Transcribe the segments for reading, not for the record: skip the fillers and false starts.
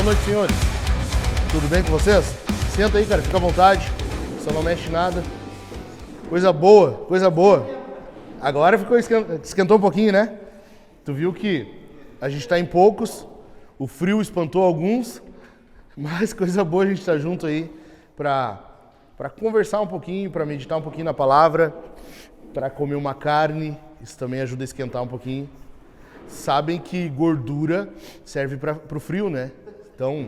noite, senhores. Tudo bem com vocês? Senta aí, cara, fica à vontade. Só não mexe nada. Coisa boa, coisa boa. Agora esquentou um pouquinho, né? Tu viu que a gente tá em poucos, o frio espantou alguns, mas coisa boa a gente tá junto aí pra conversar um pouquinho, pra meditar um pouquinho na palavra, pra comer uma carne. Isso também ajuda a esquentar um pouquinho. Sabem que gordura serve pro frio, né? Então,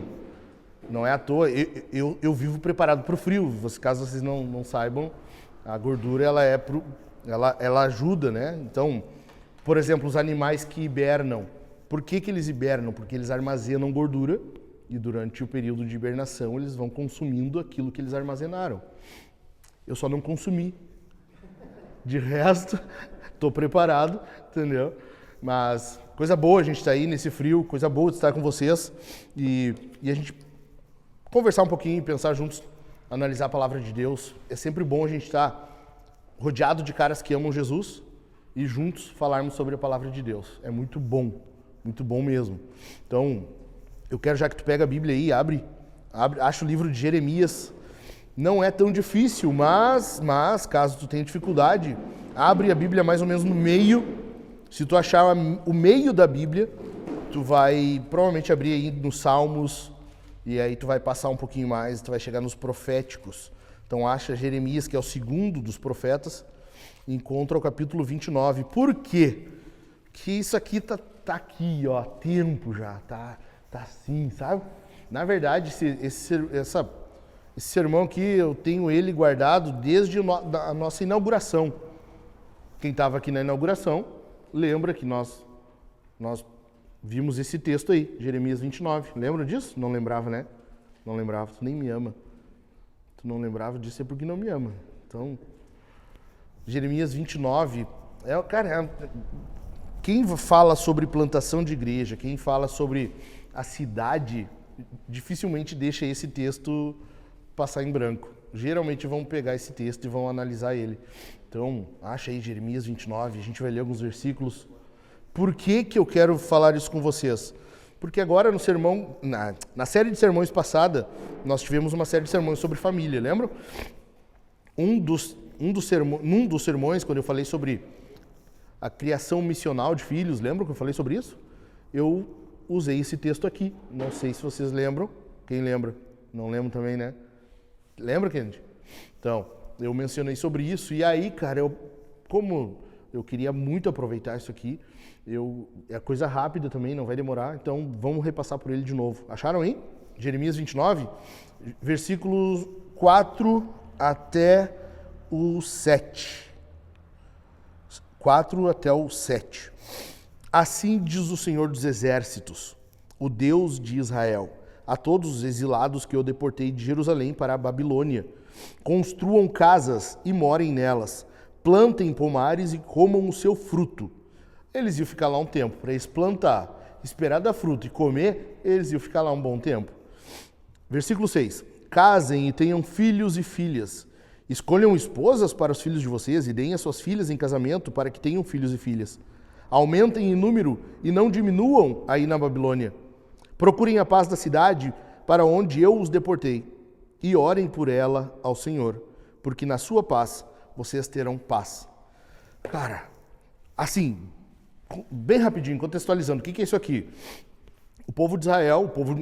não é à toa. Eu vivo preparado pro frio. Caso vocês não saibam, a gordura ela ajuda, né? Então, por exemplo, os animais que hibernam. Por que eles hibernam? Porque eles armazenam gordura e durante o período de hibernação eles vão consumindo aquilo que eles armazenaram. Eu só não consumi. De resto, estou preparado, entendeu? Mas coisa boa a gente estar aí nesse frio, coisa boa de estar com vocês e a gente conversar um pouquinho, pensar juntos, analisar a palavra de Deus. É sempre bom a gente estar rodeado de caras que amam Jesus e juntos falarmos sobre a palavra de Deus. É muito bom mesmo. Então, eu quero já que tu pega a Bíblia aí, abre, acha o livro de Jeremias. Não é tão difícil, mas caso tu tenha dificuldade, abre a Bíblia mais ou menos no meio. Se tu achar o meio da Bíblia, tu vai provavelmente abrir aí nos Salmos, e aí tu vai passar um pouquinho mais, tu vai chegar nos proféticos. Então acha Jeremias, que é o segundo dos profetas, e encontra o capítulo 29. Por quê? Porque isso aqui tá aqui, ó, há tempo já, tá assim, sabe? Na verdade, esse sermão aqui, eu tenho ele guardado desde a nossa inauguração. Quem estava aqui na inauguração, lembra que nós vimos esse texto aí, Jeremias 29. Lembra disso? Não lembrava, né? Não lembrava. Tu nem me ama. Tu não lembrava disso é porque não me ama. Então, Jeremias 29, quem fala sobre plantação de igreja, quem fala sobre a cidade, dificilmente deixa esse texto passar em branco. Geralmente vão pegar esse texto e vão analisar ele. Então, acha aí Jeremias 29, a gente vai ler alguns versículos. Por que eu quero falar isso com vocês? Porque agora no sermão, na série de sermões passada, nós tivemos uma série de sermões sobre família, lembram? Num dos sermões, quando eu falei sobre a criação missional de filhos, lembram que eu falei sobre isso? Eu usei esse texto aqui. Não sei se vocês lembram. Quem lembra? Não lembro também, né? Lembra, Kennedy? Então, eu mencionei sobre isso, e aí, cara, como eu queria muito aproveitar isso aqui, é coisa rápida também, não vai demorar, então vamos repassar por ele de novo. Acharam aí? Jeremias 29, versículos 4 até o 7. 4 até o 7. Assim diz o Senhor dos Exércitos, o Deus de Israel, a todos os exilados que eu deportei de Jerusalém para a Babilônia: construam casas e morem nelas, plantem pomares e comam o seu fruto. Eles iam ficar lá um tempo. Para eles plantar, esperar dar fruto e comer, eles iam ficar lá um bom tempo. Versículo 6. Casem e tenham filhos e filhas. Escolham esposas para os filhos de vocês e deem as suas filhas em casamento para que tenham filhos e filhas. Aumentem em número e não diminuam aí na Babilônia. Procurem a paz da cidade para onde eu os deportei e orem por ela ao Senhor, porque na sua paz vocês terão paz. Cara, assim, bem rapidinho, contextualizando, o que é isso aqui? O povo de Israel, o povo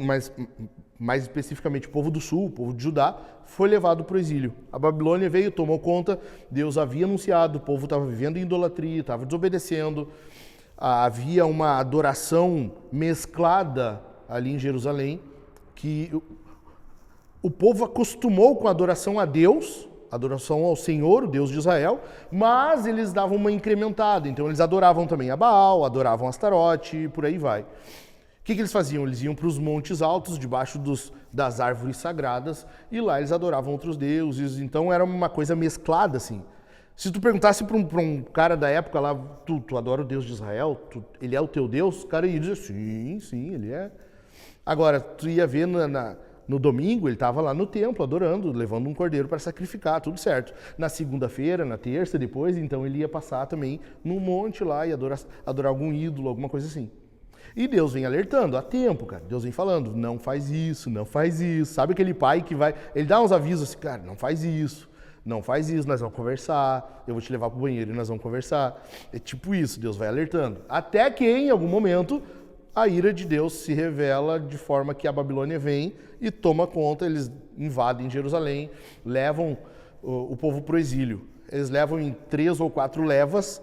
mais especificamente o povo do sul, o povo de Judá, foi levado para o exílio. A Babilônia veio, tomou conta, Deus havia anunciado, o povo estava vivendo em idolatria, estava desobedecendo, havia uma adoração mesclada ali em Jerusalém, que o povo acostumou com a adoração a Deus, adoração ao Senhor, o Deus de Israel, mas eles davam uma incrementada, então eles adoravam também a Baal, adoravam Astarote e por aí vai. O que eles faziam? Eles iam para os montes altos, debaixo das árvores sagradas, e lá eles adoravam outros deuses, então era uma coisa mesclada assim. Se tu perguntasse para um cara da época lá, tu adora o Deus de Israel? Ele é o teu Deus? O cara ia dizer, sim, ele é. Agora, tu ia ver no domingo, ele estava lá no templo adorando, levando um cordeiro para sacrificar, tudo certo. Na segunda-feira, na terça, depois, então ele ia passar também num monte lá e adorar algum ídolo, alguma coisa assim. E Deus vem alertando há tempo, cara. Deus vem falando, não faz isso, não faz isso. Sabe aquele pai que vai... Ele dá uns avisos assim, cara, não faz isso, não faz isso, nós vamos conversar, eu vou te levar pro banheiro e nós vamos conversar. É tipo isso, Deus vai alertando. Até que, em algum momento, a ira de Deus se revela de forma que a Babilônia vem e toma conta, eles invadem Jerusalém, levam o povo pro exílio. Eles levam em 3 ou 4 levas,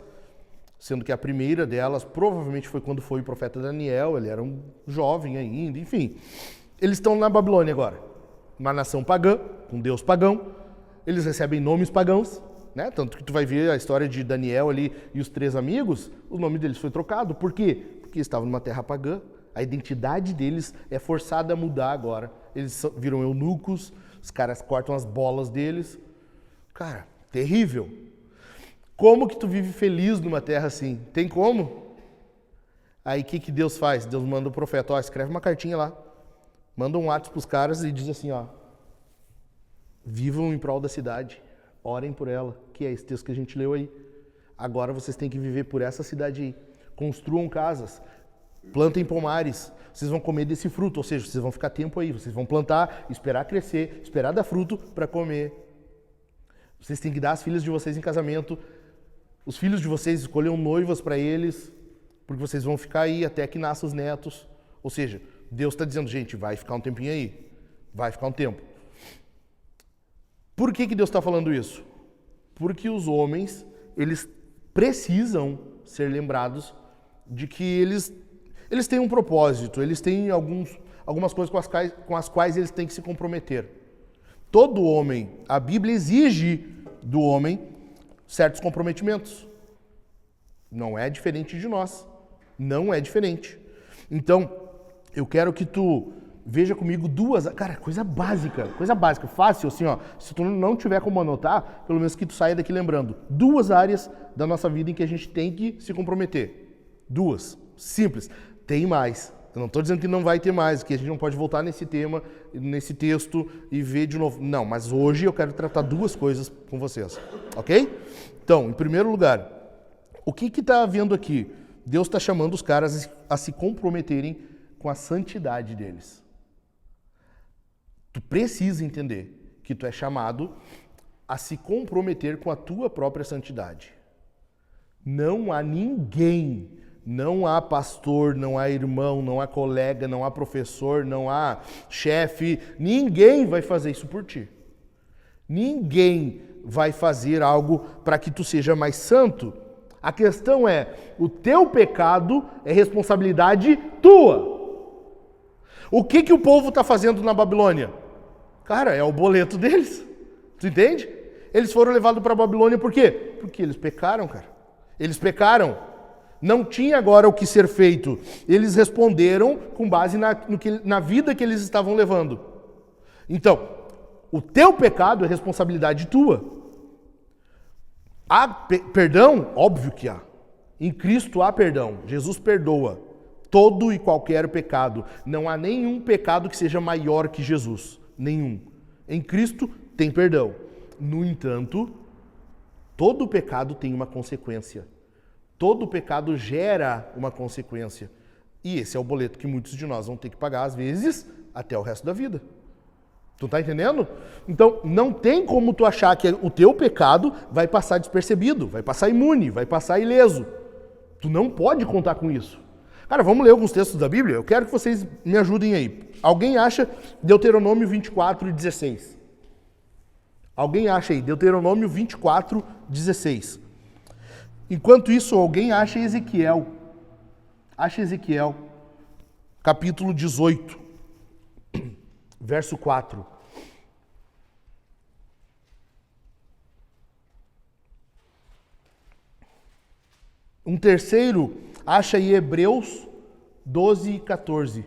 sendo que a primeira delas provavelmente foi quando foi o profeta Daniel, ele era um jovem ainda, enfim. Eles estão na Babilônia agora, uma nação pagã, um deus pagão, eles recebem nomes pagãos, né? Tanto que tu vai ver a história de Daniel ali e os 3 amigos, o nome deles foi trocado. Por quê? Porque estavam numa terra pagã, a identidade deles é forçada a mudar agora. Eles viram eunucos, os caras cortam as bolas deles. Cara, terrível. Como que tu vive feliz numa terra assim? Tem como? Aí o que Deus faz? Deus manda o profeta, ó, escreve uma cartinha lá. Manda um WhatsApp pros caras e diz assim, ó. Vivam em prol da cidade. Orem por ela, que é esse texto que a gente leu aí. Agora vocês têm que viver por essa cidade aí. Construam casas, plantem pomares. Vocês vão comer desse fruto, ou seja, vocês vão ficar tempo aí. Vocês vão plantar, esperar crescer, esperar dar fruto para comer. Vocês têm que dar as filhas de vocês em casamento. Os filhos de vocês escolham noivas para eles, porque vocês vão ficar aí até que nasçam os netos. Ou seja, Deus está dizendo, gente, vai ficar um tempinho aí. Vai ficar um tempo. Por que Deus está falando isso? Porque os homens, eles precisam ser lembrados de que eles têm um propósito, eles têm algumas coisas com as quais eles têm que se comprometer. Todo homem, a Bíblia exige do homem certos comprometimentos. Não é diferente de nós. Não é diferente. Então, eu quero que tu veja comigo 2... Cara, coisa básica, fácil, assim, ó. Se tu não tiver como anotar, pelo menos que tu saia daqui lembrando. 2 áreas da nossa vida em que a gente tem que se comprometer. 2. Simples. Tem mais. Eu não estou dizendo que não vai ter mais, que a gente não pode voltar nesse tema, nesse texto e ver de novo. Não, mas hoje eu quero tratar 2 coisas com vocês, ok? Então, em primeiro lugar, o que está havendo aqui? Deus está chamando os caras a se comprometerem com a santidade deles. Tu precisa entender que tu é chamado a se comprometer com a tua própria santidade. Não há ninguém... Não há pastor, não há irmão, não há colega, não há professor, não há chefe. Ninguém vai fazer isso por ti. Ninguém vai fazer algo para que tu seja mais santo. A questão é, o teu pecado é responsabilidade tua. O que o povo está fazendo na Babilônia? Cara, é o boleto deles. Tu entende? Eles foram levados para a Babilônia por quê? Porque eles pecaram, cara. Eles pecaram. Não tinha agora o que ser feito. Eles responderam com base na vida que eles estavam levando. Então, o teu pecado é responsabilidade tua. Há perdão? Óbvio que há. Em Cristo há perdão. Jesus perdoa todo e qualquer pecado. Não há nenhum pecado que seja maior que Jesus. Nenhum. Em Cristo tem perdão. No entanto, todo pecado tem uma consequência. Todo pecado gera uma consequência. E esse é o boleto que muitos de nós vão ter que pagar, às vezes, até o resto da vida. Tu tá entendendo? Então, não tem como tu achar que o teu pecado vai passar despercebido, vai passar imune, vai passar ileso. Tu não pode contar com isso. Cara, vamos ler alguns textos da Bíblia? Eu quero que vocês me ajudem aí. Alguém acha Deuteronômio 24 e 16? Alguém acha aí? Deuteronômio 24, 16. Enquanto isso, alguém acha Ezequiel. Acha Ezequiel, capítulo 18, verso 4. Um terceiro acha aí Hebreus 12 e 14.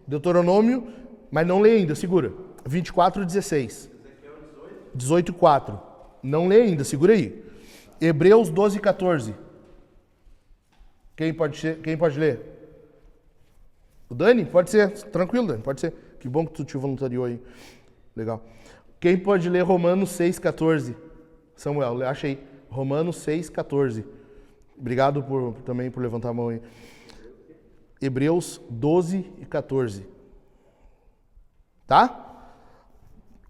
Deuteronômio, mas não lê ainda, segura. 24 e 16. 18 e 4. Não lê ainda, segura aí. Hebreus 12 e 14. Quem pode ler? O Dani? Pode ser, tranquilo, Dani, pode ser. Que bom que tu te voluntariou aí. Legal. Quem pode ler Romanos 6, 14? Samuel, acha aí. Romanos 6, 14. Obrigado também por levantar a mão aí. Hebreus 12 e 14. Tá?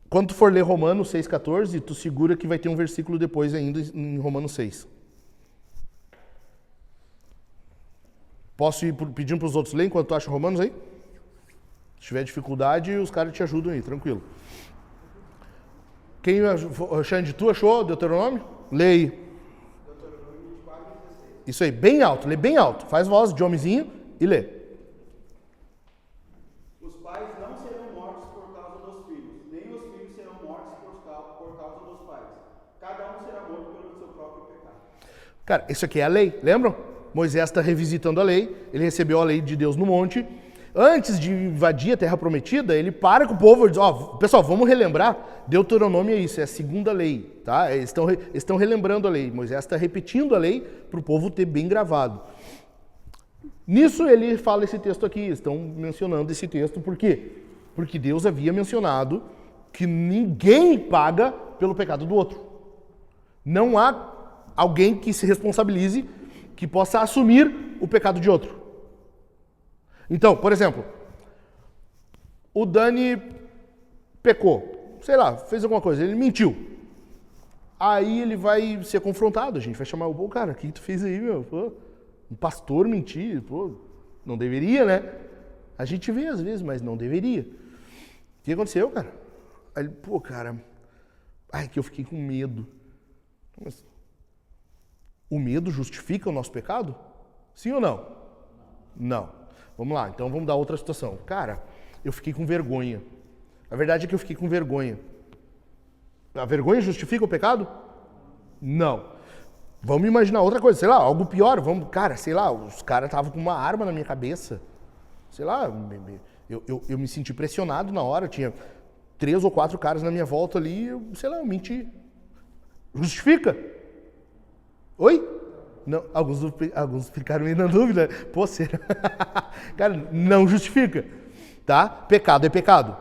Quando tu for ler Romanos 6,14, tu segura que vai ter um versículo depois ainda em Romanos 6. Posso ir pedindo para os outros ler enquanto tu acha Romanos aí? Se tiver dificuldade, os caras te ajudam aí, tranquilo. Quem, Xande, tu achou Deuteronômio? Lê aí. Isso aí, bem alto, lê bem alto. Faz voz de homenzinho e lê. Os pais não serão mortos por causa dos filhos, nem os filhos serão mortos por causa dos pais. Cada um será morto pelo seu próprio pecado. Cara, isso aqui é a lei, lembram? Moisés está revisitando a lei, ele recebeu a lei de Deus no monte. Antes de invadir a Terra Prometida, ele para com o povo e diz, pessoal, vamos relembrar, Deuteronômio é isso, é a segunda lei, tá? Eles estão relembrando a lei, Moisés está repetindo a lei para o povo ter bem gravado. Nisso ele fala esse texto aqui, estão mencionando esse texto, por quê? Porque Deus havia mencionado que ninguém paga pelo pecado do outro. Não há alguém que se responsabilize, que possa assumir o pecado de outro. Então, por exemplo, o Dani pecou, sei lá, fez alguma coisa, ele mentiu. Aí ele vai ser confrontado, a gente vai chamar o cara, o que tu fez aí, meu? Pô, um pastor mentir, pô, não deveria, né? A gente vê às vezes, mas não deveria. O que aconteceu, cara? Aí ele, pô, cara, que eu fiquei com medo. Mas o medo justifica o nosso pecado? Sim ou não? Não. Vamos lá, então vamos dar outra situação. Cara, eu fiquei com vergonha. A verdade é que eu fiquei com vergonha. A vergonha justifica o pecado? Não. Vamos imaginar outra coisa, sei lá, algo pior. Cara, sei lá, os caras estavam com uma arma na minha cabeça. Sei lá, eu me senti pressionado na hora. Tinha 3 ou 4 caras na minha volta ali, eu menti. Justifica? Oi? Não, alguns ficaram meio na dúvida. Pô, será? Cara, não justifica. Tá? Pecado é pecado.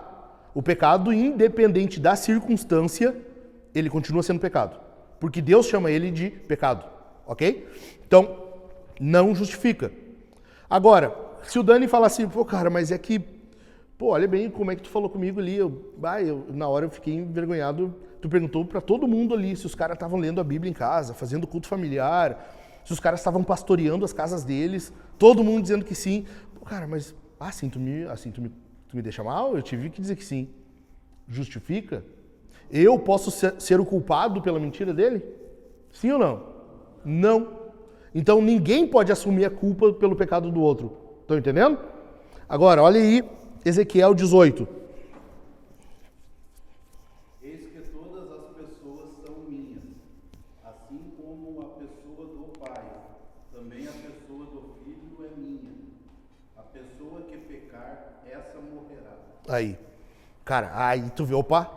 O pecado, independente da circunstância, ele continua sendo pecado. Porque Deus chama ele de pecado. Ok? Então, não justifica. Agora, se o Dani falar assim, pô, cara, mas é que, pô, olha bem como é que tu falou comigo ali. Na hora eu fiquei envergonhado. Tu perguntou pra todo mundo ali se os caras estavam lendo a Bíblia em casa, fazendo culto familiar, se os caras estavam pastoreando as casas deles, todo mundo dizendo que sim. Pô, cara, mas assim tu me deixa mal? Eu tive que dizer que sim. Justifica? Eu posso ser o culpado pela mentira dele? Sim ou não? Não. Então ninguém pode assumir a culpa pelo pecado do outro. Estão entendendo? Agora, olha aí, Ezequiel 18. Eis que todas as pessoas são minhas, assim como a pessoa do Pai, também a pessoa do Filho é minha. A pessoa que pecar, essa morrerá. Aí. Cara, aí tu vê, opa,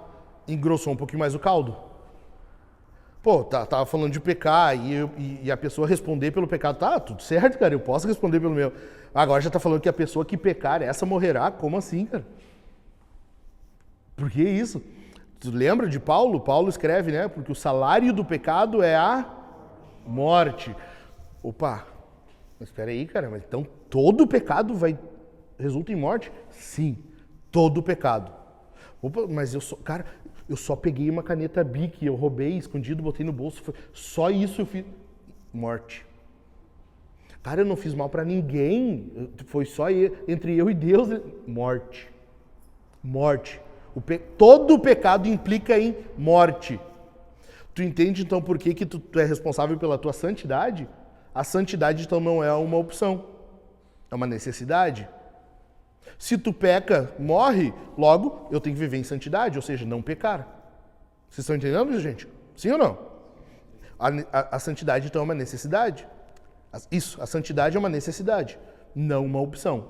engrossou um pouquinho mais o caldo. Pô, tava falando de pecar e a pessoa responder pelo pecado. Tá, tudo certo, cara, eu posso responder pelo meu. Agora já tá falando que a pessoa que pecar, essa morrerá. Como assim, cara? Por que isso? Tu lembra de Paulo? Paulo escreve, né? Porque o salário do pecado é a morte. Opa, mas espera aí, cara, mas então todo pecado resulta em morte? Sim, todo pecado. Opa, mas eu só peguei uma caneta Bic, eu roubei, escondido, botei no bolso, só isso eu fiz. Morte. Cara, eu não fiz mal pra ninguém, foi só entre eu e Deus. Morte. Morte. Todo pecado implica em morte. Tu entende então por que tu é responsável pela tua santidade? A santidade então não é uma opção, é uma necessidade. Se tu peca, morre, logo eu tenho que viver em santidade, ou seja, não pecar. Vocês estão entendendo, gente? Sim ou não? A santidade então é uma necessidade. Isso, a santidade é uma necessidade, não uma opção.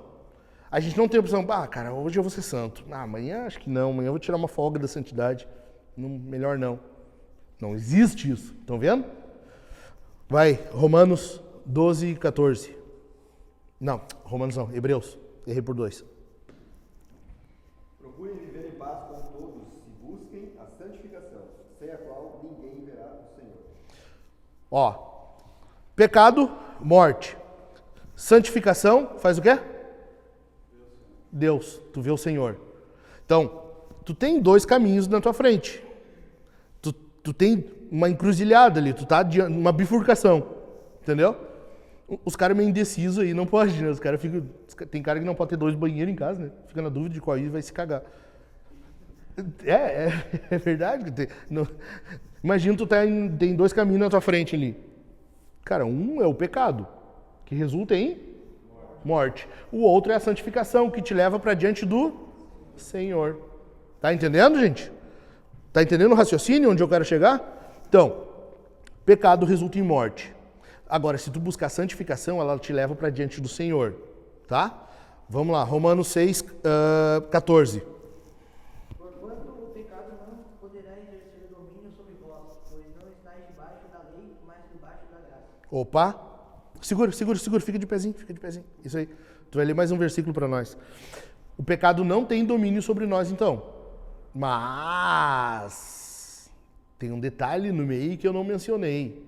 A gente não tem opção, cara, hoje eu vou ser santo. Amanhã acho que não, amanhã eu vou tirar uma folga da santidade. Melhor não. Não existe isso, estão vendo? Vai, Romanos 12, 14. Não, Romanos não, Hebreus. Errei por 2. Procurem viver em paz com todos e busquem a santificação, sem a qual ninguém verá o Senhor. Pecado, morte. Santificação, faz o quê? Deus, tu vê o Senhor. Então, tu tem dois caminhos na tua frente. Tu tem uma encruzilhada ali, tu tá numa bifurcação, entendeu? Os caras meio indecisos aí, não pode, né? Os caras ficam... Tem cara que não pode ter 2 banheiros em casa, né? Fica na dúvida de qual aí vai se cagar. É verdade. Imagina tu tem 2 caminhos na tua frente ali. Cara, um é o pecado, que resulta em morte. O outro é a santificação, que te leva para diante do Senhor. Tá entendendo, gente? Tá entendendo o raciocínio onde eu quero chegar? Então, pecado resulta em morte. Agora, se tu buscar santificação, ela te leva para diante do Senhor. Tá? Vamos lá, Romanos 6, 14. Porquanto o pecado não poderá exercer domínio sobre vós, pois não estáis debaixo da lei, mas debaixo da graça. Opa! Segura, fica de pezinho. Isso aí. Tu vai ler mais um versículo para nós. O pecado não tem domínio sobre nós, então. Mas tem um detalhe no meio que eu não mencionei.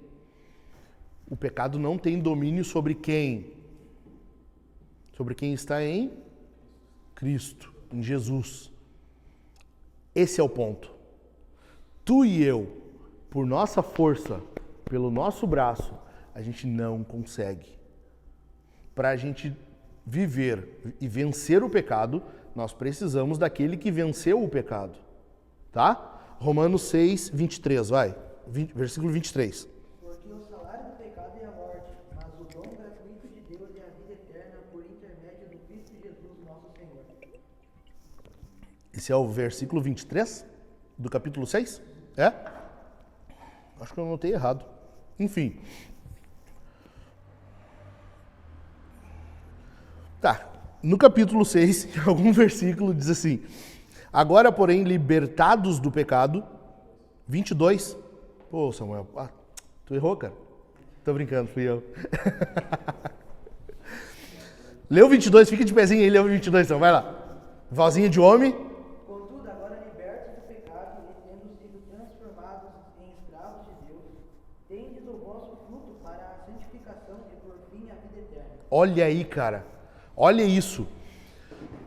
O pecado não tem domínio sobre quem? Sobre quem está em Cristo, em Jesus. Esse é o ponto. Tu e eu, por nossa força, pelo nosso braço, a gente não consegue. Para a gente viver e vencer o pecado, nós precisamos daquele que venceu o pecado. Tá? Romanos 6, 23, vai. Versículo 23. Porque o salário do pecado é a morte, mas o dom gratuito de Deus é a vida eterna por intermédio do Cristo Jesus, nosso Senhor. Esse é o versículo 23 do capítulo 6? É? Acho que eu anotei errado. Enfim. Tá. No capítulo 6, algum versículo diz assim: agora, porém, libertados do pecado, 22. Pô, Samuel, tu errou, cara. Tô brincando, fui eu. Leu 22, fica de pezinho aí, leu 22, então, vai lá. Vozinha de homem. Contudo, agora libertos do pecado e tendo sido transformados em escravos de Deus, tendes o vosso fruto para a santificação e por fim a vida eterna. Olha aí, cara. Olha isso.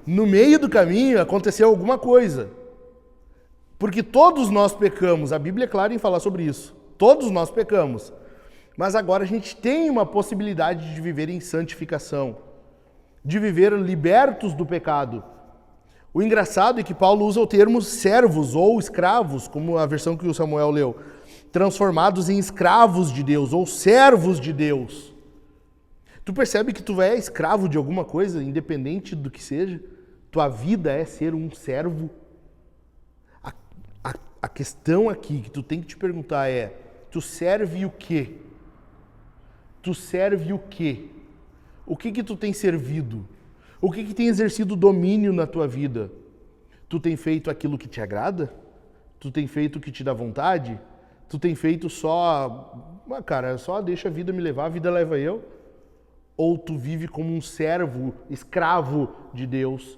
No meio do caminho aconteceu alguma coisa. Porque todos nós pecamos. A Bíblia é clara em falar sobre isso. Todos nós pecamos. Mas agora a gente tem uma possibilidade de viver em santificação. De viver libertos do pecado. O engraçado é que Paulo usa o termo servos ou escravos, como a versão que o Samuel leu. Transformados em escravos de Deus ou servos de Deus. Tu percebe que tu é escravo de alguma coisa, independente do que seja? Tua vida é ser um servo? A questão aqui que tu tem que te perguntar é: tu serve o quê? Tu serve o quê? O que tu tem servido? O que tem exercido domínio na tua vida? Tu tem feito aquilo que te agrada? Tu tem feito o que te dá vontade? Tu tem feito só... cara, só deixa a vida me levar, a vida leva eu? Ou tu vive como um servo, escravo de Deus,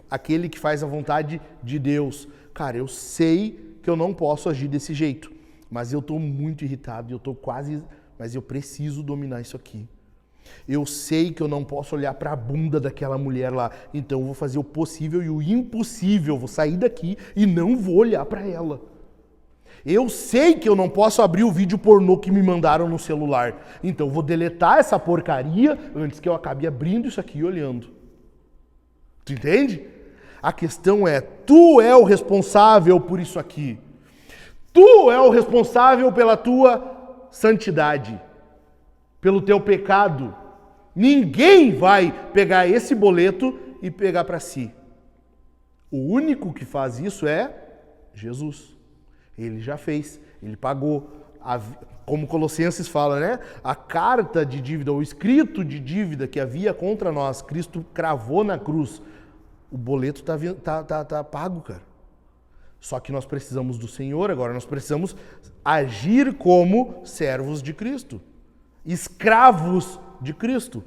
aquele que faz a vontade de Deus? Cara, eu sei que eu não posso agir desse jeito, mas eu estou muito irritado, mas eu preciso dominar isso aqui. Eu sei que eu não posso olhar para a bunda daquela mulher lá, então eu vou fazer o possível e o impossível, eu vou sair daqui e não vou olhar para ela. Eu sei que eu não posso abrir o vídeo pornô que me mandaram no celular. Então eu vou deletar essa porcaria antes que eu acabe abrindo isso aqui e olhando. Tu entende? A questão é, tu é o responsável por isso aqui. Tu é o responsável pela tua santidade, pelo teu pecado. Ninguém vai pegar esse boleto e pegar para si. O único que faz isso é Jesus. Ele já fez, ele pagou, como Colossenses fala, né? A carta de dívida, o escrito de dívida que havia contra nós, Cristo cravou na cruz. O boleto tá pago, cara. Só que nós precisamos do Senhor agora, nós precisamos agir como servos de Cristo, escravos de Cristo.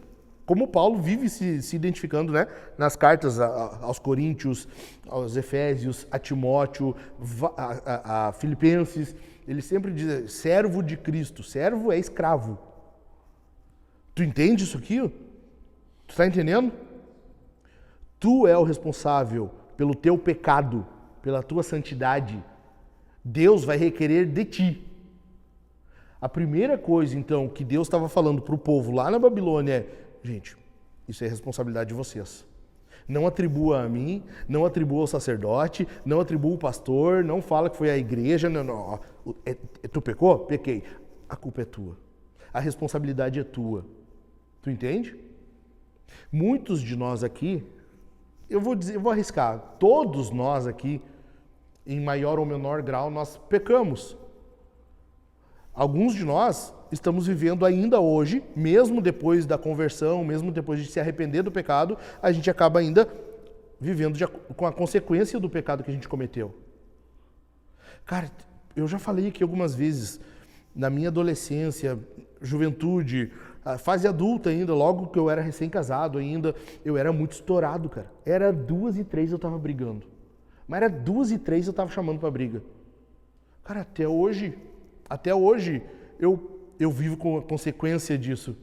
Como Paulo vive se identificando, né? Nas cartas aos Coríntios, aos Efésios, a Timóteo, a Filipenses, ele sempre diz servo de Cristo. Servo é escravo. Tu entende isso aqui? Tu tá entendendo? Tu é o responsável pelo teu pecado, pela tua santidade. Deus vai requerer de ti. A primeira coisa, então, que Deus estava falando para o povo lá na Babilônia é: gente, isso é responsabilidade de vocês. Não atribua a mim, não atribua ao sacerdote, não atribua ao pastor, não fala que foi a igreja. Não. Tu pecou? Pequei. A culpa é tua. A responsabilidade é tua. Tu entende? Muitos de nós aqui, eu vou arriscar, todos nós aqui, em maior ou menor grau, nós pecamos. Alguns de nós estamos vivendo ainda hoje, mesmo depois da conversão, mesmo depois de se arrepender do pecado, a gente acaba ainda vivendo com a consequência do pecado que a gente cometeu. Cara, eu já falei aqui algumas vezes, na minha adolescência, juventude, a fase adulta ainda, logo que eu era recém-casado ainda, eu era muito estourado, cara. Era 2 e 3 eu tava brigando. Mas era 2 e 3 eu tava chamando pra briga. Cara, até hoje eu vivo com a consequência disso,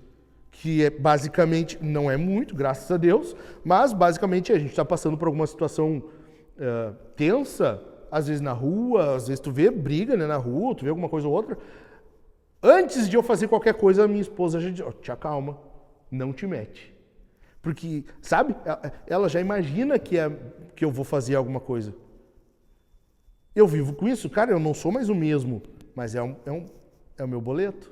que é basicamente, não é muito, graças a Deus, mas basicamente a gente está passando por alguma situação tensa, às vezes na rua, às vezes tu vê briga, né, na rua, tu vê alguma coisa ou outra. Antes de eu fazer qualquer coisa, a minha esposa já diz: te acalma, não te mete. Porque, sabe, ela já imagina que eu vou fazer alguma coisa. Eu vivo com isso, cara, eu não sou mais o mesmo, mas é o meu boleto.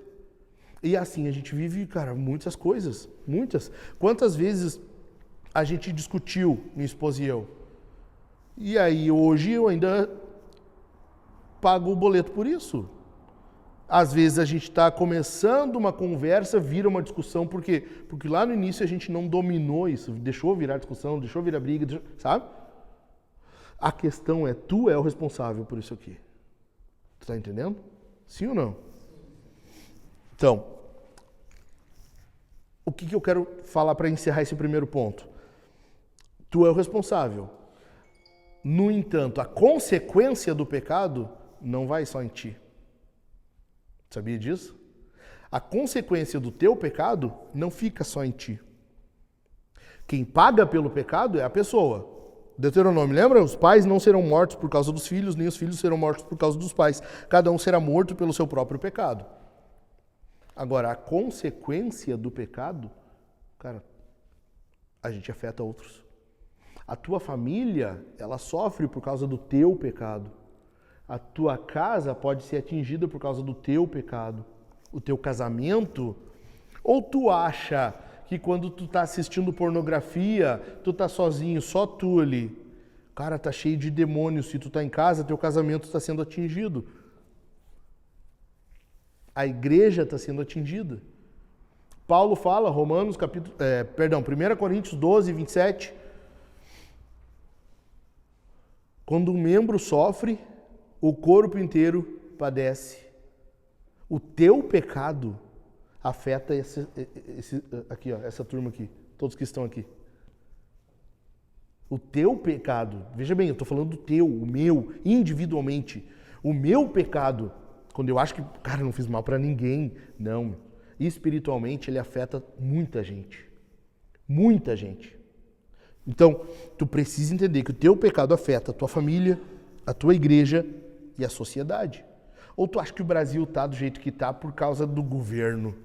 E assim a gente vive, cara, muitas coisas, muitas. Quantas vezes a gente discutiu, minha esposa e eu, e aí hoje eu ainda pago o boleto por isso. Às vezes a gente está começando uma conversa, vira uma discussão, por quê? Porque lá no início a gente não dominou isso, deixou virar discussão, deixou virar briga, sabe? A questão é, tu é o responsável por isso aqui. Tu tá entendendo? Sim ou não? Então, o que eu quero falar para encerrar esse primeiro ponto? Tu é o responsável. No entanto, a consequência do pecado não vai só em ti. Sabia disso? A consequência do teu pecado não fica só em ti. Quem paga pelo pecado é a pessoa. Deuteronômio, lembra? Os pais não serão mortos por causa dos filhos, nem os filhos serão mortos por causa dos pais. Cada um será morto pelo seu próprio pecado. Agora, a consequência do pecado, cara, a gente afeta outros. A tua família, ela sofre por causa do teu pecado. A tua casa pode ser atingida por causa do teu pecado. O teu casamento. Ou tu acha que quando tu tá assistindo pornografia, tu tá sozinho, só tu ali. Cara, tá cheio de demônios. Se tu tá em casa, teu casamento está sendo atingido. A igreja está sendo atingida. Paulo fala, 1 Coríntios 12, 27. Quando um membro sofre, o corpo inteiro padece. O teu pecado afeta essa turma aqui, todos que estão aqui. O teu pecado, veja bem, eu estou falando do teu, o meu, individualmente. O meu pecado, quando eu acho que, cara, eu não fiz mal para ninguém, não. Espiritualmente ele afeta muita gente. Muita gente. Então, tu precisa entender que o teu pecado afeta a tua família, a tua igreja e a sociedade. Ou tu acha que o Brasil está do jeito que está por causa do governo?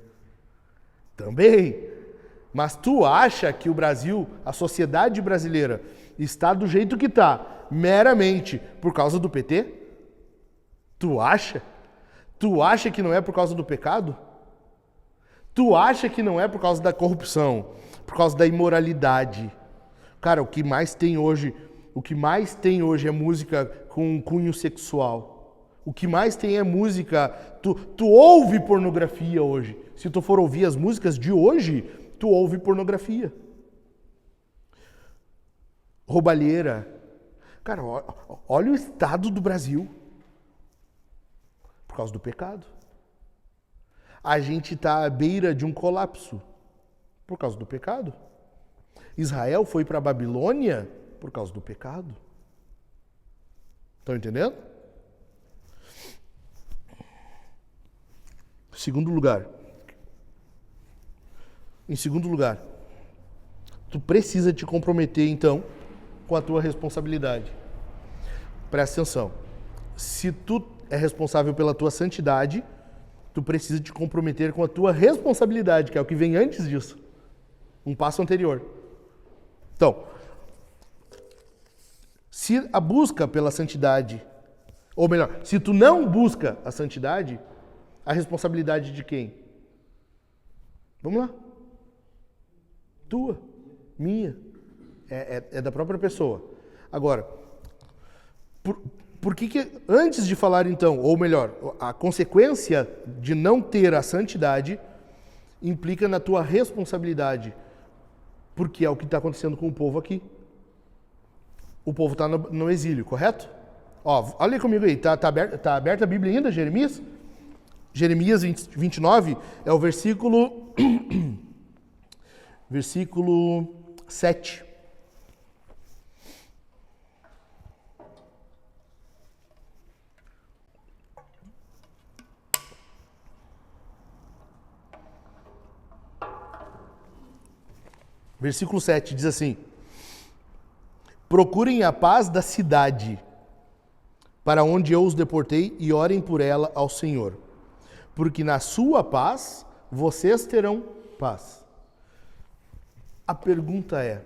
Também. Mas tu acha que o Brasil, a sociedade brasileira, está do jeito que está meramente por causa do PT? Tu acha? Tu acha que não é por causa do pecado? Tu acha que não é por causa da corrupção, por causa da imoralidade? Cara, o que mais tem hoje é música com cunho sexual. O que mais tem é música... Tu ouve pornografia hoje. Se tu for ouvir as músicas de hoje, tu ouve pornografia. Roubalheira. Cara, olha o estado do Brasil. Por causa do pecado. A gente está à beira de um colapso. Por causa do pecado. Israel foi para a Babilônia por causa do pecado. Estão entendendo? Segundo lugar. Em segundo lugar, tu precisa te comprometer, então, com a tua responsabilidade. Presta atenção. Se tu é responsável pela tua santidade, tu precisa te comprometer com a tua responsabilidade, que é o que vem antes disso. Um passo anterior. Então, se a busca pela santidade, ou melhor, se tu não busca a santidade, a responsabilidade de quem? Vamos lá. Tua, minha, é da própria pessoa. Agora, por que antes de falar então, ou melhor, a consequência de não ter a santidade implica na tua responsabilidade, porque é o que está acontecendo com o povo aqui. O povo está no exílio, correto? Ó, olha comigo aí, tá aberta a Bíblia ainda, Jeremias? Jeremias 29 é o versículo 7. Versículo 7 diz assim: procurem a paz da cidade, para onde eu os deportei, e orem por ela ao Senhor, porque na sua paz vocês terão paz. A pergunta é,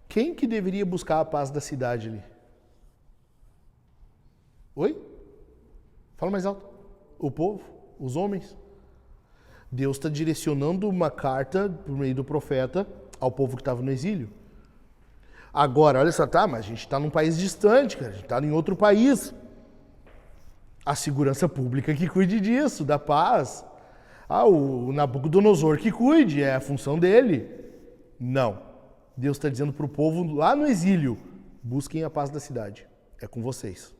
quem que deveria buscar a paz da cidade ali? Oi? Fala mais alto. O povo? Os homens? Deus está direcionando uma carta por meio do profeta ao povo que estava no exílio. Agora, olha só, mas a gente está num país distante, cara, a gente está em outro país. A segurança pública que cuide disso, da paz. O Nabucodonosor que cuide, é a função dele. Não. Deus está dizendo para o povo lá no exílio, busquem a paz da cidade. É com vocês.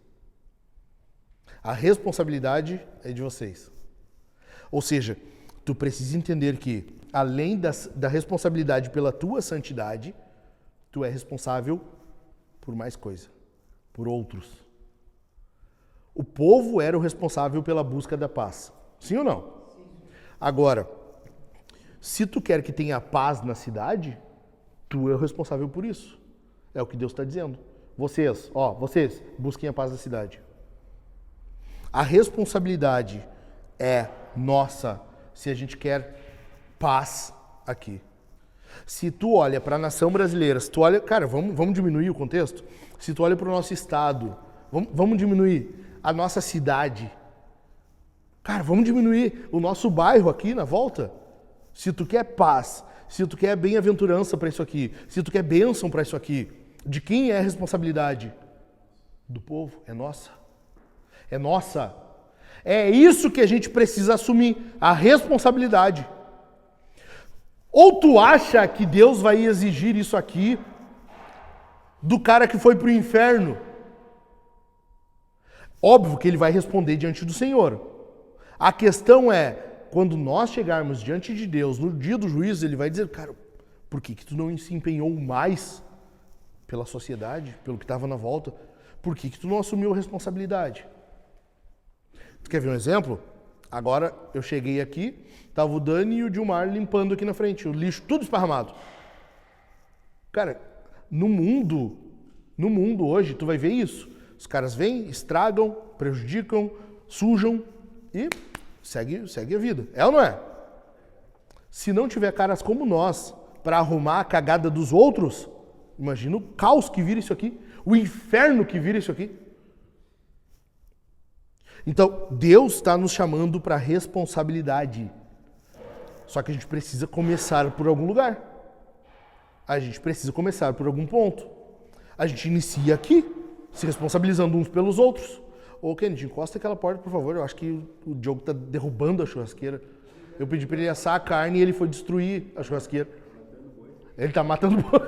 A responsabilidade é de vocês. Ou seja, tu precisa entender que, além da responsabilidade pela tua santidade, tu é responsável por mais coisa, por outros. O povo era o responsável pela busca da paz. Sim ou não? Sim. Agora, se tu quer que tenha paz na cidade, tu é o responsável por isso. É o que Deus está dizendo. Vocês, busquem a paz da cidade. A responsabilidade é nossa se a gente quer paz aqui. Se tu olha para a nação brasileira, se tu olha, cara, vamos diminuir o contexto? Se tu olha para o nosso estado, vamos diminuir a nossa cidade. Cara, vamos diminuir o nosso bairro aqui na volta? Se tu quer paz, se tu quer bem-aventurança para isso aqui, se tu quer bênção para isso aqui, de quem é a responsabilidade? Do povo, é nossa. É nossa. É isso que a gente precisa assumir, a responsabilidade. Ou tu acha que Deus vai exigir isso aqui do cara que foi para o inferno? Óbvio que ele vai responder diante do Senhor. A questão é, quando nós chegarmos diante de Deus, no dia do juízo, ele vai dizer, cara, por que tu não se empenhou mais pela sociedade, pelo que estava na volta? Por que tu não assumiu a responsabilidade? Tu quer ver um exemplo? Agora eu cheguei aqui, tava o Dani e o Dilmar limpando aqui na frente, o lixo tudo esparramado. Cara, no mundo hoje, tu vai ver isso. Os caras vêm, estragam, prejudicam, sujam e segue a vida. É ou não é? Se não tiver caras como nós para arrumar a cagada dos outros, imagina o caos que vira isso aqui, o inferno que vira isso aqui. Então, Deus está nos chamando para responsabilidade. Só que a gente precisa começar por algum lugar. A gente precisa começar por algum ponto. A gente inicia aqui, se responsabilizando uns pelos outros. Ô, Kennedy, encosta aquela porta, por favor. Eu acho que o Diogo está derrubando a churrasqueira. Eu pedi para ele assar a carne e ele foi destruir a churrasqueira. Ele está matando boi.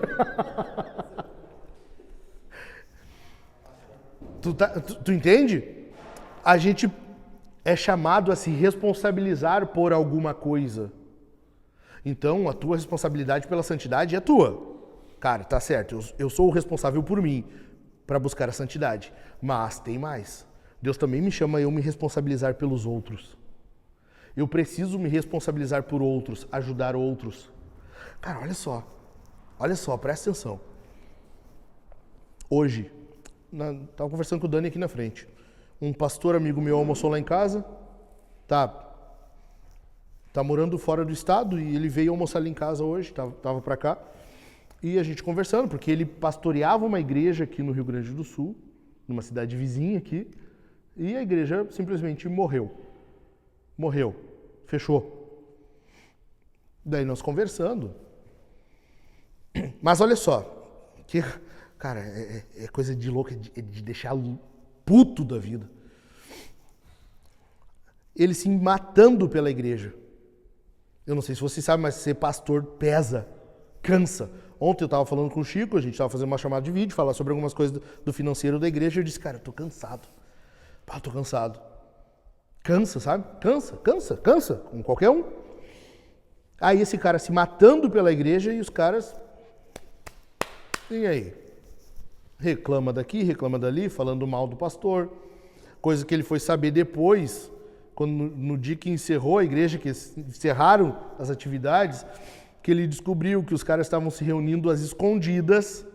Tu entende? A gente é chamado a se responsabilizar por alguma coisa. Então, a tua responsabilidade pela santidade é tua. Cara, tá certo, eu sou o responsável por mim para buscar a santidade. Mas tem mais. Deus também me chama a eu me responsabilizar pelos outros. Eu preciso me responsabilizar por outros, ajudar outros. Cara, olha só, presta atenção. Hoje, tava conversando com o Dani aqui na frente. Um pastor amigo meu almoçou lá em casa, tá morando fora do estado e ele veio almoçar ali em casa hoje, tava pra cá. E a gente conversando, porque ele pastoreava uma igreja aqui no Rio Grande do Sul, numa cidade vizinha aqui, e a igreja simplesmente morreu. Fechou. Daí nós conversando. Mas olha só, que, cara, é coisa de louco, é de deixar puto da vida. Ele se matando pela igreja. Eu não sei se vocês sabem, mas ser pastor pesa, cansa. Ontem eu estava falando com o Chico, a gente estava fazendo uma chamada de vídeo, falar sobre algumas coisas do financeiro da igreja, e eu disse, cara, eu tô cansado. Pá, tô cansado. Cansa, sabe? Cansa, com qualquer um. Aí esse cara se matando pela igreja e os caras... E aí? Reclama daqui, reclama dali, falando mal do pastor. Coisa que ele foi saber depois, quando no dia que encerrou a igreja, que encerraram as atividades, que ele descobriu que os caras estavam se reunindo às escondidas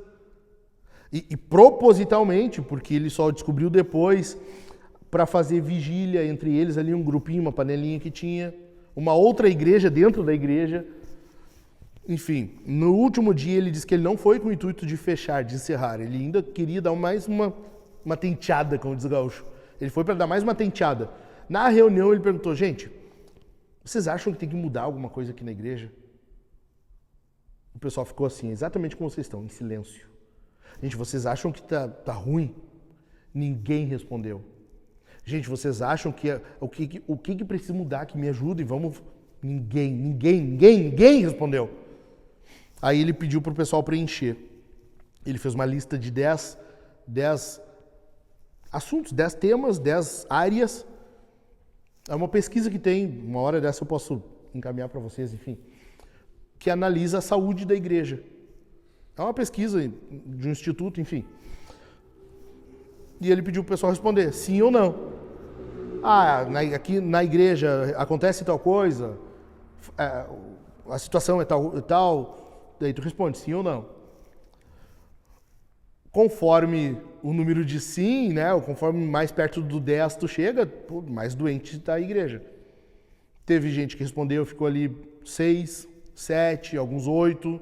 e propositalmente, porque ele só descobriu depois, para fazer vigília entre eles ali, um grupinho, uma panelinha que tinha, uma outra igreja dentro da igreja. Enfim, no último dia ele disse que ele não foi com o intuito de fechar, de encerrar, ele ainda queria dar mais uma tenteada, como diz o gaúcho. Ele foi para dar mais uma tenteada. Na reunião ele perguntou, gente, vocês acham que tem que mudar alguma coisa aqui na igreja? O pessoal ficou assim, exatamente como vocês estão, em silêncio. Gente, vocês acham que tá ruim? Ninguém respondeu. Gente, vocês acham que o que precisa mudar, que me ajudem? Vamos... Ninguém respondeu. Aí ele pediu para o pessoal preencher. Ele fez uma lista de 10 assuntos, 10 temas, 10 áreas. É uma pesquisa que tem, uma hora dessa eu posso encaminhar para vocês, enfim, que analisa a saúde da igreja. É uma pesquisa de um instituto, enfim. E ele pediu para o pessoal responder, sim ou não. Aqui na igreja acontece tal coisa, a situação é tal, daí tu responde sim ou não. Conforme o número de sim, né, ou conforme mais perto do 10 tu chega, mais doente está a igreja. Teve gente que respondeu, ficou ali 6, 7, alguns 8.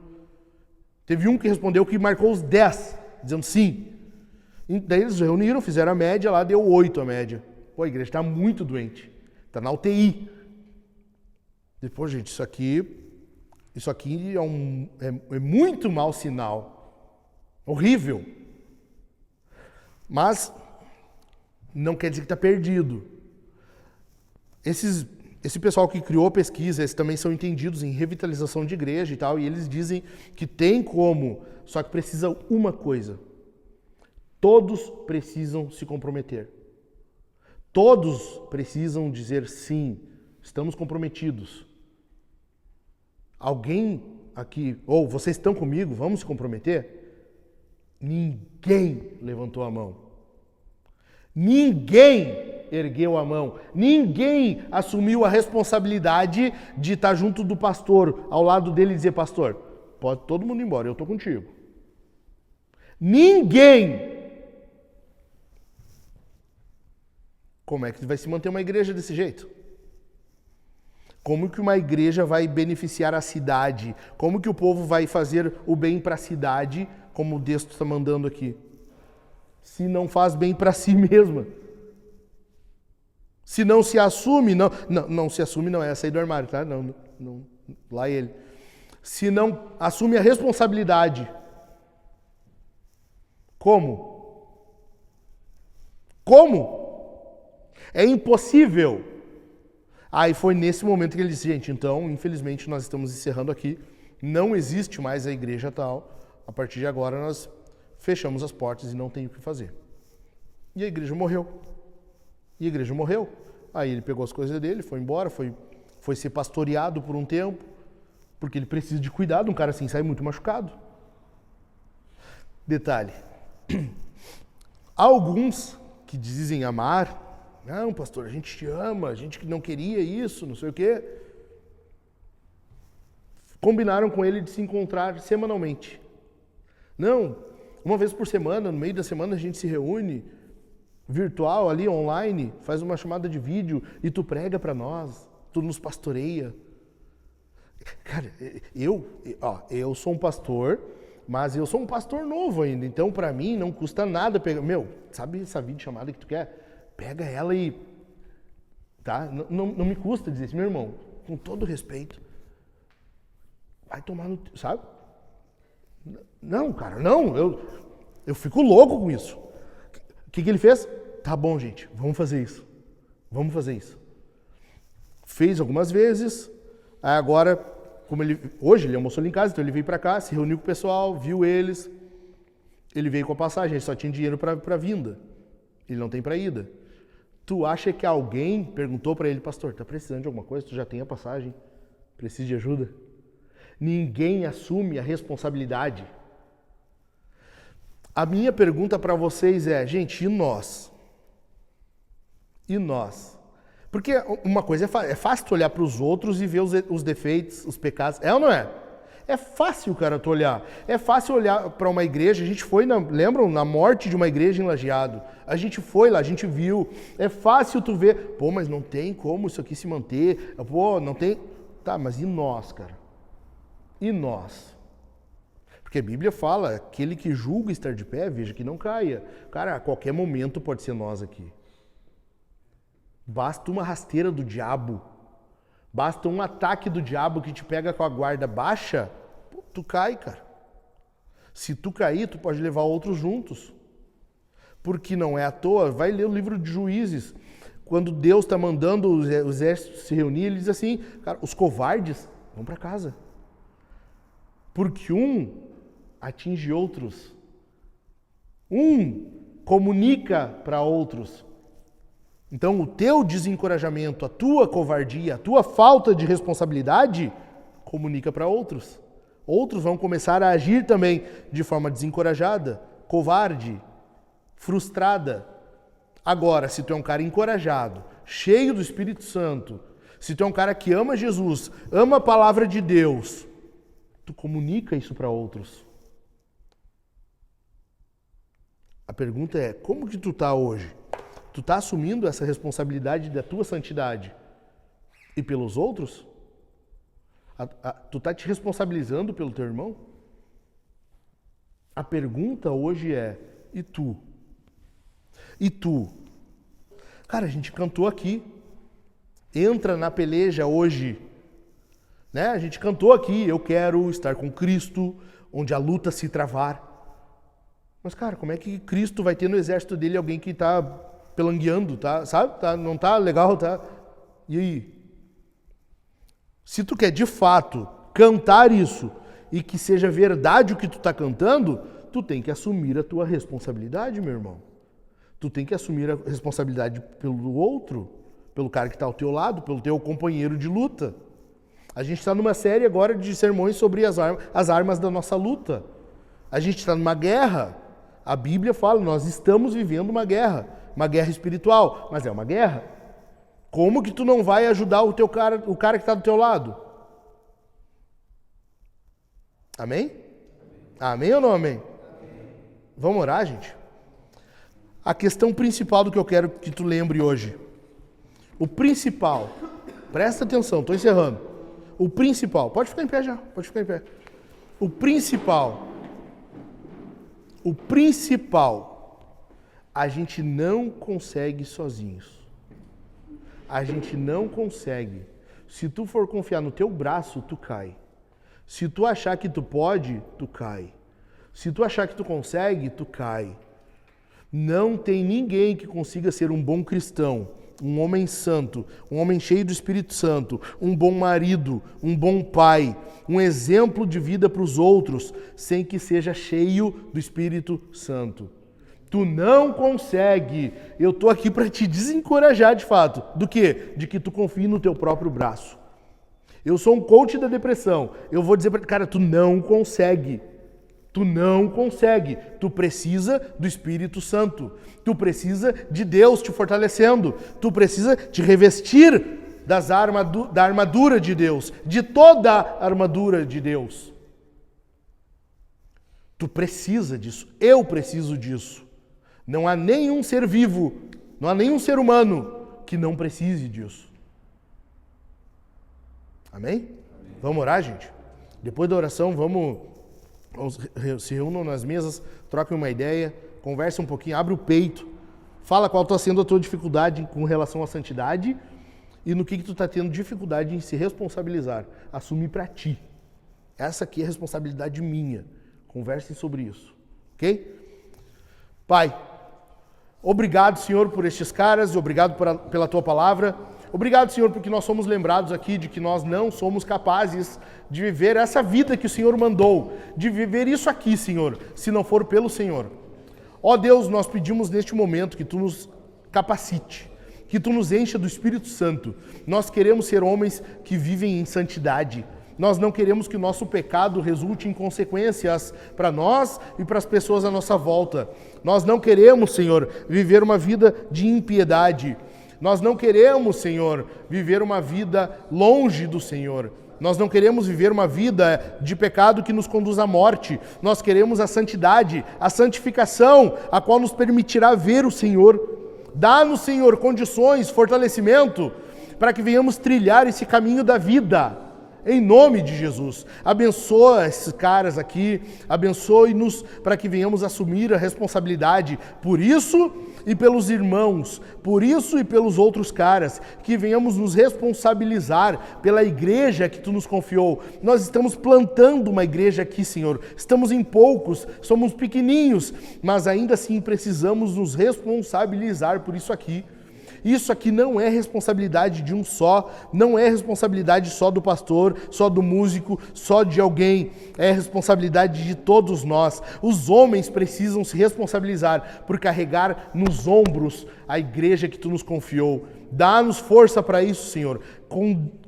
Teve um que respondeu que marcou os 10, dizendo sim. E daí eles reuniram, fizeram a média lá, deu 8 a média. Pô, a igreja está muito doente, está na UTI. Depois, gente, isso aqui é muito mau sinal. Horrível. Mas não quer dizer que está perdido. Esse pessoal que criou a pesquisa, eles também são entendidos em revitalização de igreja e tal, e eles dizem que tem como, só que precisa uma coisa. Todos precisam se comprometer. Todos precisam dizer sim, estamos comprometidos. Alguém aqui, ou vocês estão comigo, vamos se comprometer? Ninguém levantou a mão. Ninguém ergueu a mão. Ninguém assumiu a responsabilidade de estar junto do pastor, ao lado dele e dizer, pastor, pode todo mundo ir embora, eu estou contigo. Ninguém. Como é que vai se manter uma igreja desse jeito? Como que uma igreja vai beneficiar a cidade? Como que o povo vai fazer o bem para a cidade, como o texto está mandando aqui? Se não faz bem para si mesma. Se não se assume, não se assume, não é sair do armário, tá? Não, lá ele. Se não assume a responsabilidade. Como? É impossível. Aí foi nesse momento que ele disse, gente, então, infelizmente, nós estamos encerrando aqui. Não existe mais a igreja tal. A partir de agora, nós fechamos as portas e não tem o que fazer. E a igreja morreu. Aí ele pegou as coisas dele, foi embora, foi ser pastoreado por um tempo, porque ele precisa de cuidado, um cara assim sai muito machucado. Detalhe. Há alguns que dizem amar, não, pastor, a gente te ama, a gente que não queria isso, não sei o quê. Combinaram com ele de se encontrar semanalmente. Não, uma vez por semana, no meio da semana a gente se reúne, virtual ali, online, faz uma chamada de vídeo e tu prega para nós, tu nos pastoreia. Cara, eu sou um pastor, mas eu sou um pastor novo ainda, então para mim não custa nada pegar. Sabe essa videochamada que tu quer? Pega ela e... Tá? Não me custa dizer assim, meu irmão, com todo respeito, vai tomar no... Sabe? Não, cara, não. Eu fico louco com isso. O que ele fez? Tá bom, gente, vamos fazer isso. Vamos fazer isso. Fez algumas vezes, aí agora, hoje ele almoçou ali em casa, então ele veio pra cá, se reuniu com o pessoal, viu eles, ele veio com a passagem, ele só tinha dinheiro pra vinda, ele não tem pra ida. Tu acha que alguém perguntou pra ele, pastor, tá precisando de alguma coisa? Tu já tem a passagem? Precisa de ajuda? Ninguém assume a responsabilidade. A minha pergunta para vocês é, gente, e nós? E nós? Porque uma coisa é fácil tu olhar para os outros e ver os defeitos, os pecados. É ou não é? É fácil, cara, tu olhar. É fácil olhar para uma igreja. A gente foi, lembram, na morte de uma igreja em Lajeado. A gente foi lá, a gente viu. É fácil tu ver, pô, mas não tem como isso aqui se manter. Pô, não tem... Tá, mas e nós, cara? E nós? Porque a Bíblia fala, aquele que julga estar de pé, veja que não caia. Cara, a qualquer momento pode ser nós aqui. Basta uma rasteira do diabo, basta um ataque do diabo que te pega com a guarda baixa, pô, tu cai, cara. Se tu cair, tu pode levar outros juntos. Porque não é à toa, vai ler o livro de Juízes. Quando Deus está mandando os exércitos se reunir, ele diz assim, cara, os covardes vão para casa. Porque um atinge outros. Um comunica para outros. Então, o teu desencorajamento, a tua covardia, a tua falta de responsabilidade, comunica para outros. Outros vão começar a agir também de forma desencorajada, covarde, frustrada. Agora, se tu é um cara encorajado, cheio do Espírito Santo, se tu é um cara que ama Jesus, ama a palavra de Deus, tu comunica isso para outros. A pergunta é, como que tu tá hoje? Tu tá assumindo essa responsabilidade da tua santidade e pelos outros? Tu tá te responsabilizando pelo teu irmão? A pergunta hoje é, e tu? E tu? Cara, a gente cantou aqui. Entra na peleja hoje. Né? A gente cantou aqui, eu quero estar com Cristo, onde a luta se travar. Mas, cara, como é que Cristo vai ter no exército dele alguém que tá pelangueando, tá? Sabe? Tá, não tá legal, tá? E aí? Se tu quer, de fato, cantar isso e que seja verdade o que tu tá cantando, tu tem que assumir a tua responsabilidade, meu irmão. Tu tem que assumir a responsabilidade pelo outro, pelo cara que está ao teu lado, pelo teu companheiro de luta. A gente está numa série agora de sermões sobre as armas da nossa luta. A gente está numa guerra. A Bíblia fala, nós estamos vivendo uma guerra espiritual, mas é uma guerra. Como que tu não vai ajudar o cara que está do teu lado? Amém? Amém ou não amém? Vamos orar, gente? A questão principal do que eu quero que tu lembre hoje. O principal, presta atenção, estou encerrando. O principal, pode ficar em pé já, pode ficar em pé. O principal, a gente não consegue sozinhos. A gente não consegue. Se tu for confiar no teu braço, tu cai. Se tu achar que tu pode, tu cai. Se tu achar que tu consegue, tu cai. Não tem ninguém que consiga ser um bom cristão, um homem santo, um homem cheio do Espírito Santo, um bom marido, um bom pai, um exemplo de vida para os outros, sem que seja cheio do Espírito Santo. Tu não consegue. Eu estou aqui para te desencorajar de fato. Do quê? De que tu confie no teu próprio braço. Eu sou um coach da depressão. Eu vou dizer para ti, cara, tu não consegue. Tu não consegue. Tu precisa do Espírito Santo. Tu precisa de Deus te fortalecendo. Tu precisa te revestir da armadura de Deus, de toda a armadura de Deus. Tu precisa disso, eu preciso disso. Não há nenhum ser vivo, não há nenhum ser humano que não precise disso. Amém? Vamos orar, gente? Depois da oração, vamos se reúnam nas mesas, troquem uma ideia, conversem um pouquinho, abre o peito, fala qual está sendo a tua dificuldade com relação à santidade e no que tu está tendo dificuldade em se responsabilizar, assumir para ti. Essa aqui é a responsabilidade minha. Conversem sobre isso, ok? Pai, obrigado, Senhor, por estes caras, obrigado pela tua palavra. Obrigado, Senhor, porque nós somos lembrados aqui de que nós não somos capazes de viver essa vida que o Senhor mandou, de viver isso aqui, Senhor, se não for pelo Senhor. Ó Deus, nós pedimos neste momento que Tu nos capacite, que Tu nos encha do Espírito Santo. Nós queremos ser homens que vivem em santidade. Nós não queremos que o nosso pecado resulte em consequências para nós e para as pessoas à nossa volta. Nós não queremos, Senhor, viver uma vida de impiedade. Nós não queremos, Senhor, viver uma vida longe do Senhor. Nós não queremos viver uma vida de pecado que nos conduz à morte. Nós queremos a santidade, a santificação, a qual nos permitirá ver o Senhor. Dá-nos, Senhor, condições, fortalecimento, para que venhamos trilhar esse caminho da vida. Em nome de Jesus, abençoa esses caras aqui, abençoe-nos para que venhamos assumir a responsabilidade por isso e pelos irmãos, por isso e pelos outros caras, que venhamos nos responsabilizar pela igreja que Tu nos confiou. Nós estamos plantando uma igreja aqui, Senhor, estamos em poucos, somos pequeninhos, mas ainda assim precisamos nos responsabilizar por isso aqui. Isso aqui não é responsabilidade de um só, não é responsabilidade só do pastor, só do músico, só de alguém. É responsabilidade de todos nós. Os homens precisam se responsabilizar por carregar nos ombros a igreja que Tu nos confiou. Dá-nos força para isso, Senhor.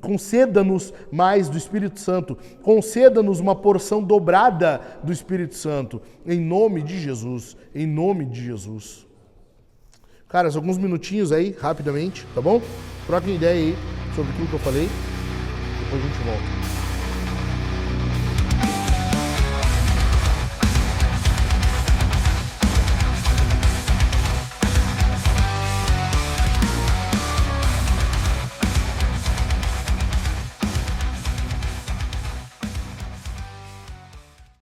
Conceda-nos mais do Espírito Santo. Conceda-nos uma porção dobrada do Espírito Santo. Em nome de Jesus. Em nome de Jesus. Caras, alguns minutinhos aí, rapidamente, tá bom? Troquem ideia aí sobre aquilo que eu falei. Depois a gente volta.